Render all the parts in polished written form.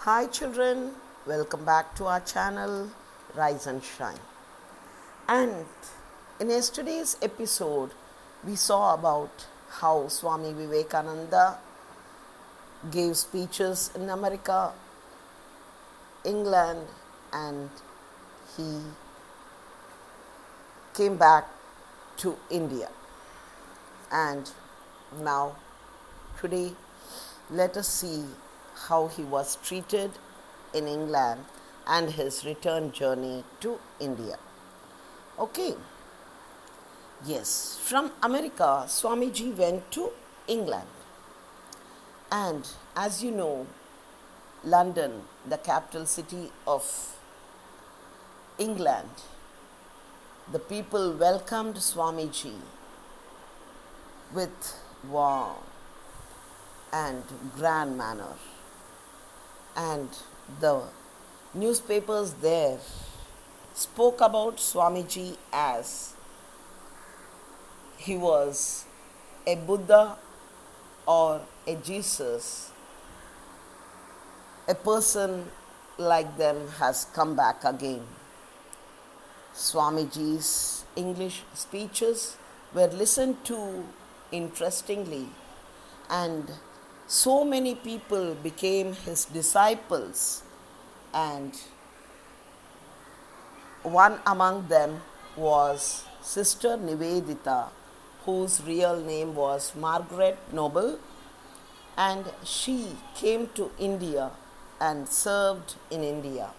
Hi children, welcome back to our channel Rise and Shine. And in yesterday's episode, we saw about how Swami Vivekananda gave speeches in America, England, and he came back to India. And now, today, let us see how he was treated in England and his return journey to India. Okay. Yes, from America, Swamiji went to England. And as you know, London, the capital city of England, the people welcomed Swamiji with warm and grand manner. And the newspapers there spoke about Swamiji as he was a Buddha or a Jesus. A person like them has come back again. Swamiji's English speeches were listened to interestingly, and so many people became his disciples, and one among them was Sister Nivedita, whose real name was Margaret Noble, and she came to India and served in India.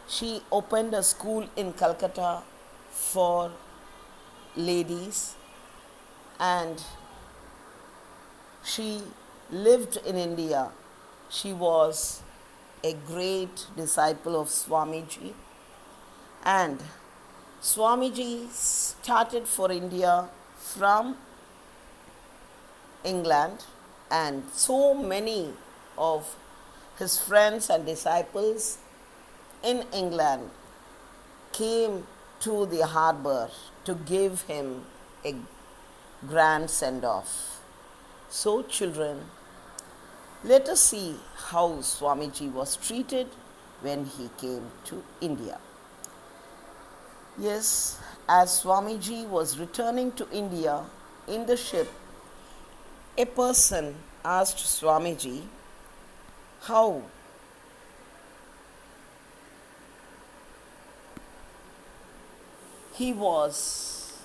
She opened a school in Calcutta for ladies, and she lived in India. She was a great disciple of Swamiji, and Swamiji started for India from England, and so many of his friends and disciples in England came to the harbour to give him a grand send-off. So children, let us see how Swamiji was treated when he came to India. Yes, as Swamiji was returning to India in the ship, a person asked Swamiji how he was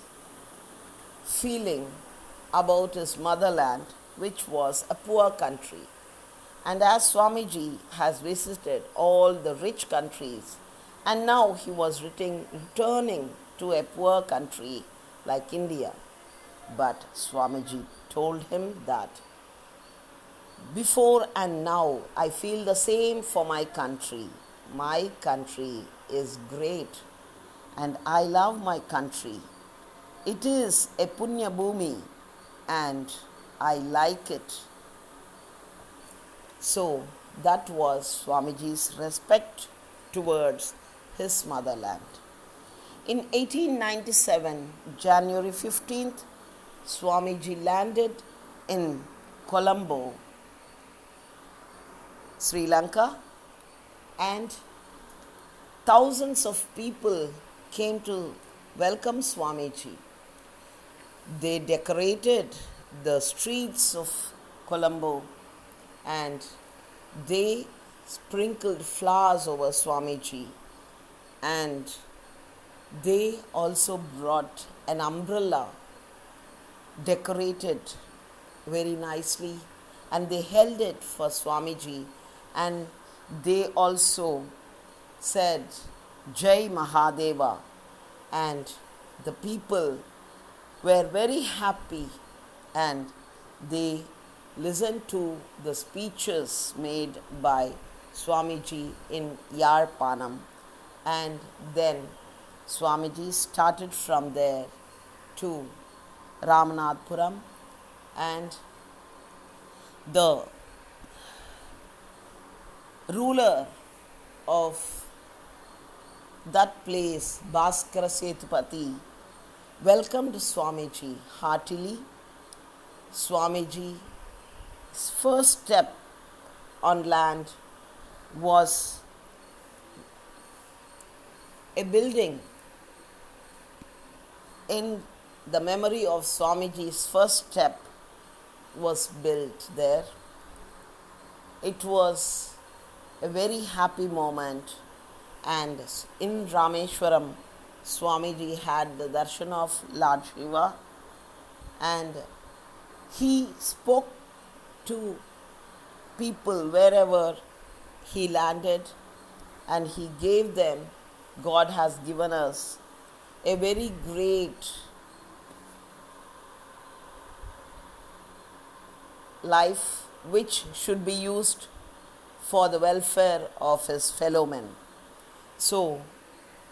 feeling about his motherland, which was a poor country. And as Swamiji has visited all the rich countries, and now he was returning to a poor country like India. But Swamiji told him that before and now I feel the same for my country. My country is great and I love my country. It is a Punya Bhumi and I like it. So that was Swamiji's respect towards his motherland. In 1897, January 15th, Swamiji landed in Colombo, Sri Lanka, and thousands of people came to welcome Swamiji. They decorated the streets of Colombo and they sprinkled flowers over Swamiji, and they also brought an umbrella decorated very nicely, and they held it for Swamiji, and they also said Jai Mahadeva, and the people were very happy and they listened to the speeches made by Swamiji in Yarpanam, and then Swamiji started from there to Ramanathapuram, and the ruler of that place, Bhaskara Setupati, welcomed Swamiji heartily. Swamiji's first step on land was a building in the memory of Swamiji's first step was built there. It was a very happy moment, and in Rameshwaram, Swamiji had the darshan of Lord Shiva, and he spoke to people wherever he landed, and he gave them, God has given us a very great life which should be used for the welfare of his fellow men. So,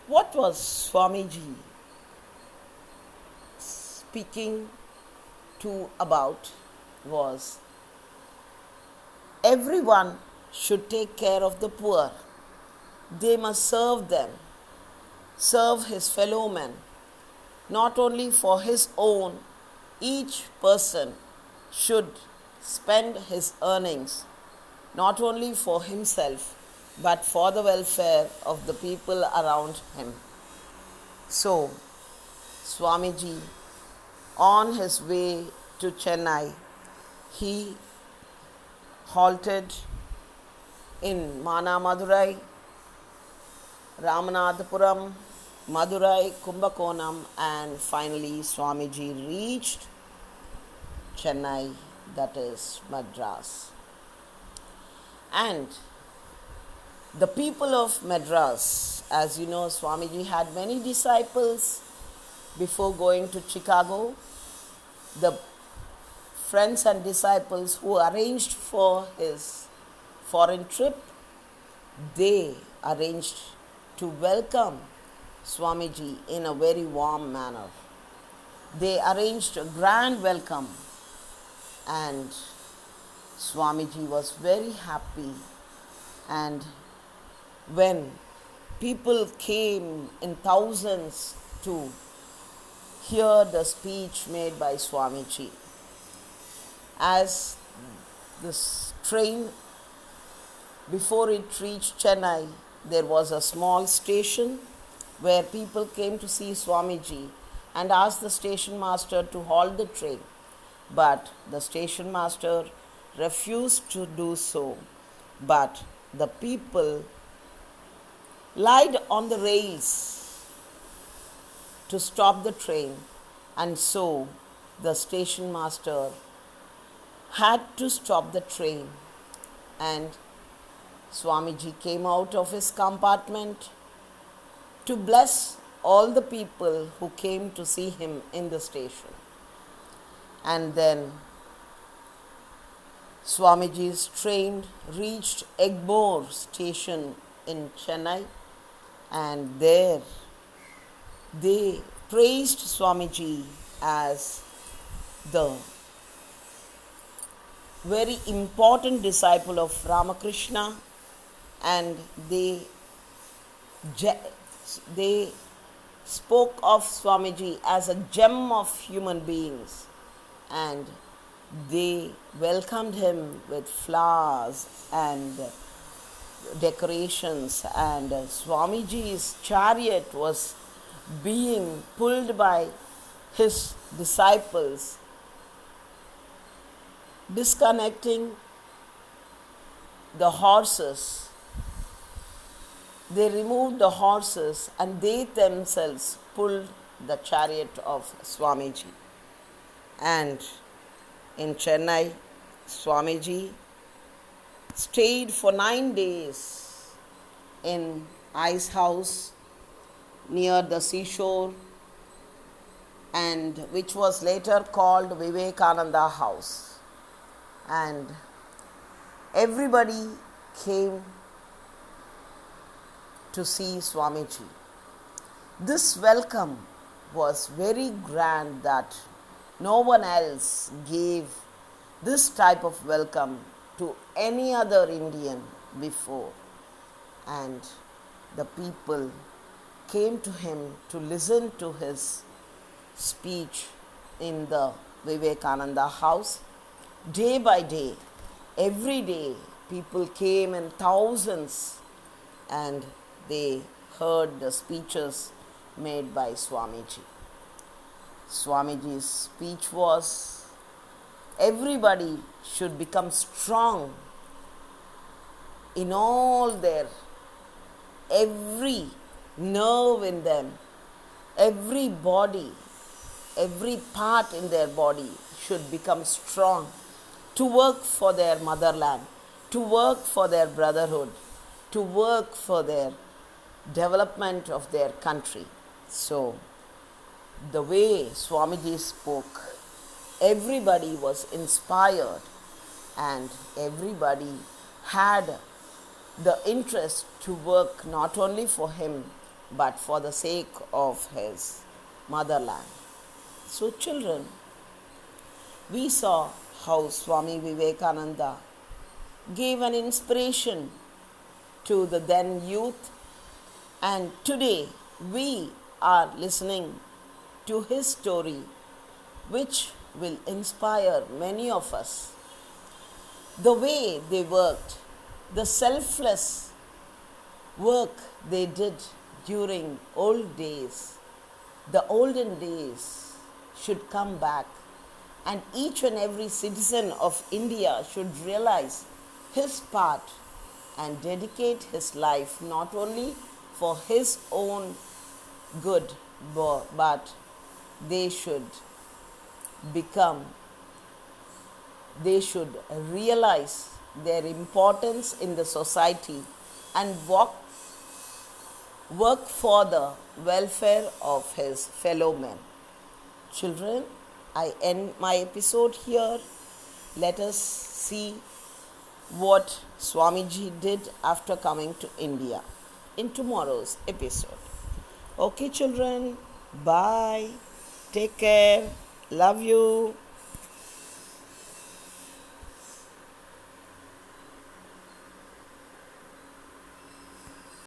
what was Swamiji speaking to about was everyone should take care of the poor. They must serve them, serve his fellow men, not only for his own. Each person should spend his earnings not only for himself but for the welfare of the people around him. So, Swamiji, on his way to Chennai, he halted in Mana Madurai, Ramanathapuram, Madurai, Kumbakonam, and finally Swamiji reached Chennai, that is Madras. And the people of Madras, as you know, Swamiji had many disciples before going to Chicago. The friends and disciples who arranged for his foreign trip, they arranged to welcome Swamiji in a very warm manner. They arranged a grand welcome, and Swamiji was very happy. And when people came in thousands to hear the speech made by Swamiji, as this train, before it reached Chennai, there was a small station where people came to see Swamiji and asked the station master to halt the train. But the station master refused to do so. But the people lied on the rails to stop the train, and so the station master had to stop the train, and Swamiji came out of his compartment to bless all the people who came to see him in the station. And then Swamiji's train reached Egmore station in Chennai, and there they praised Swamiji as the very important disciple of Ramakrishna, and they spoke of Swamiji as a gem of human beings, and they welcomed him with flowers and decorations, and Swamiji's chariot was being pulled by his disciples, disconnecting the horses. They removed the horses and they themselves pulled the chariot of Swamiji. And in Chennai, Swamiji stayed for 9 days in ice house near the seashore, and which was later called Vivekananda house. And everybody came to see Swamiji. This welcome was very grand that no one else gave this type of welcome to any other Indian before. And the people came to him to listen to his speech in the Vivekananda house. Day by day, every day, People came in thousands and they heard the speeches made by Swamiji. Swamiji's speech was, everybody should become strong in all their, every nerve in them, every body, every part in their body should become strong to work for their motherland, to work for their brotherhood, to work for their development of their country. So, the way Swamiji spoke, everybody was inspired and everybody had the interest to work not only for him but for the sake of his motherland. So, children, we saw how Swami Vivekananda gave an inspiration to the then youth, and today we are listening to his story, which will inspire many of us. The way they worked, the selfless work they did during old days, the olden days should come back, and each and every citizen of India should realize his part and dedicate his life not only for his own good, but they should realize their importance in the society and work for the welfare of his fellow men. Children, I end my episode here. Let us see what Swamiji did after coming to India in tomorrow's episode. Okay, children, bye. Take care. Love you.